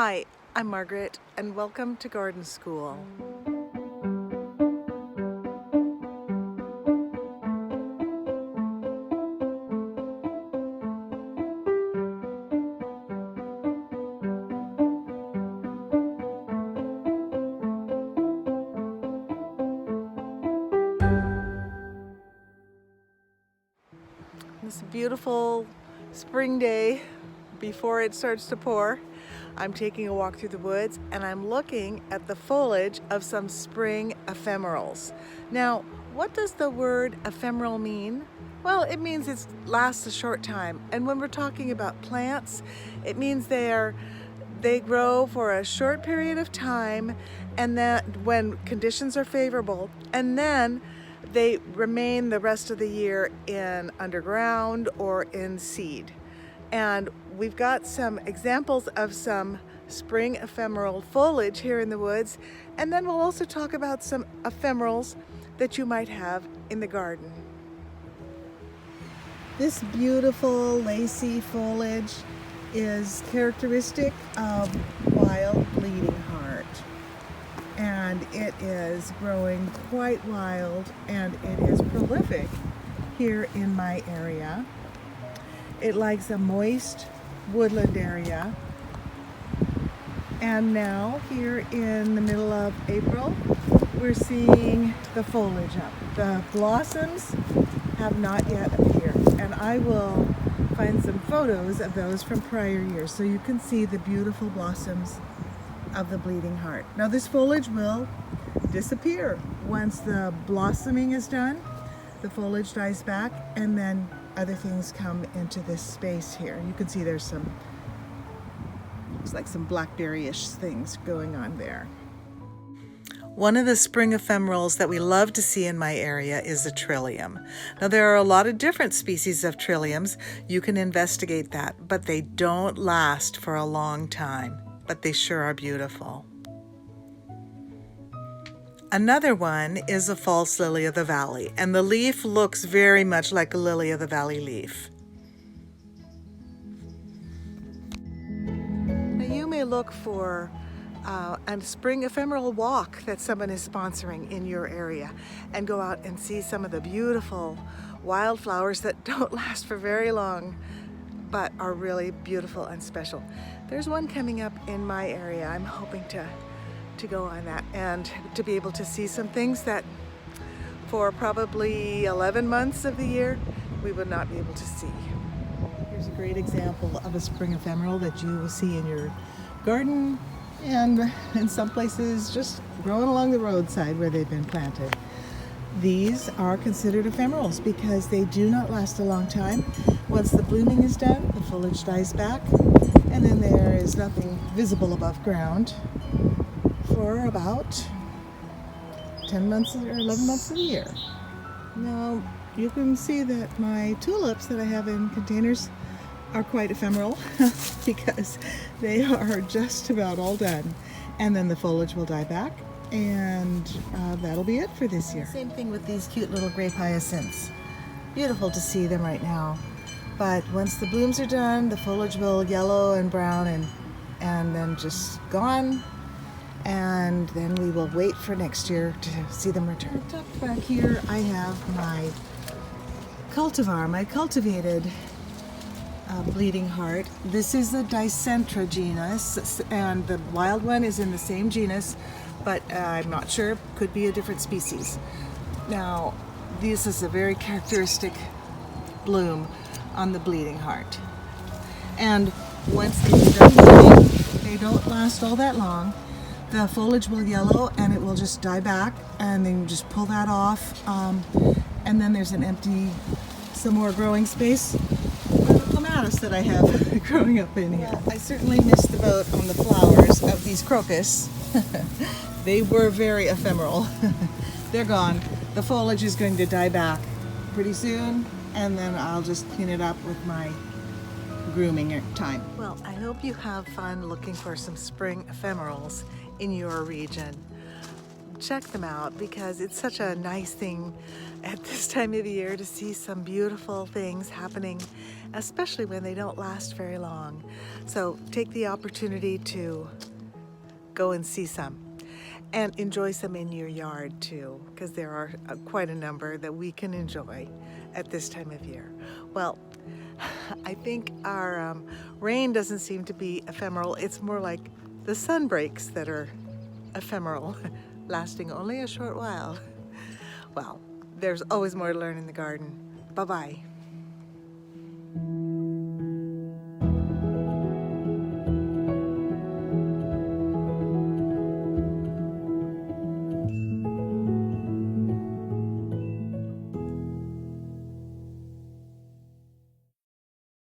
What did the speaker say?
Hi, I'm Margaret, and welcome to Garden School. This beautiful spring day before it starts to pour, I'm taking a walk through the woods and I'm looking at the foliage of some spring ephemerals. Now, what does the word ephemeral mean? Well, it means it lasts a short time. And when we're talking about plants, it means they grow for a short period of time, and then when conditions are favorable, and then they remain the rest of the year in underground or in seed. And we've got some examples of some spring ephemeral foliage here in the woods, and then we'll also talk about some ephemerals that you might have in the garden. This beautiful lacy foliage is characteristic of wild bleeding heart, and it is growing quite wild, and it is prolific here in my area. It likes a moist woodland area, and now here in the middle of April we're seeing the foliage up. The blossoms have not yet appeared, and I will find some photos of those from prior years so you can see the beautiful blossoms of the bleeding heart. Now this foliage will disappear once the blossoming is done. The foliage dies back, and then other things come into this space here. You can see there's some, looks like some blackberry-ish things going on there. One of the spring ephemerals that we love to see in my area is the trillium. Now there are a lot of different species of trilliums. You can investigate that, but they don't last for a long time, but they sure are beautiful. Another one is a false lily of the valley, and the leaf looks very much like a lily of the valley leaf. Now you may look for a spring ephemeral walk that someone is sponsoring in your area, and go out and see some of the beautiful wildflowers that don't last for very long but are really beautiful and special. There's one coming up in my area. I'm hoping to go on that and to be able to see some things that for probably 11 months of the year we would not be able to see. Here's a great example of a spring ephemeral that you will see in your garden, and in some places just growing along the roadside where they've been planted. These are considered ephemerals because they do not last a long time. Once the blooming is done, the foliage dies back, and then there is nothing visible above ground for about 10 months or 11 months of the year. Now you can see that my tulips that I have in containers are quite ephemeral because they are just about all done, and then the foliage will die back, and that'll be it for this year. Same thing with these cute little grape hyacinths. Beautiful to see them right now, but once the blooms are done, the foliage will yellow and brown and then just gone, and then we will wait for next year to see them return. Tucked back here I have my cultivar, my cultivated bleeding heart. This is the Dicentra genus, and the wild one is in the same genus, but I'm not sure, could be a different species. Now this is a very characteristic bloom on the bleeding heart, and once they're done blooming, they don't last all that long. The foliage will yellow and it will just die back, and then you just pull that off, and then there's an empty, some more growing space for the clematis that I have growing up in here. I certainly missed the boat on the flowers of these crocus. They were very ephemeral. They're gone. The foliage is going to die back pretty soon, and then I'll just clean it up with my grooming time. Well, I hope you have fun looking for some spring ephemerals in your region. Check them out because it's such a nice thing at this time of the year to see some beautiful things happening, especially when they don't last very long. So take the opportunity to go and see some and enjoy some in your yard too, because there are quite a number that we can enjoy at this time of year. Well, I think our rain doesn't seem to be ephemeral. It's more like the sun breaks that are ephemeral, lasting only a short while. Well, there's always more to learn in the garden. Bye-bye.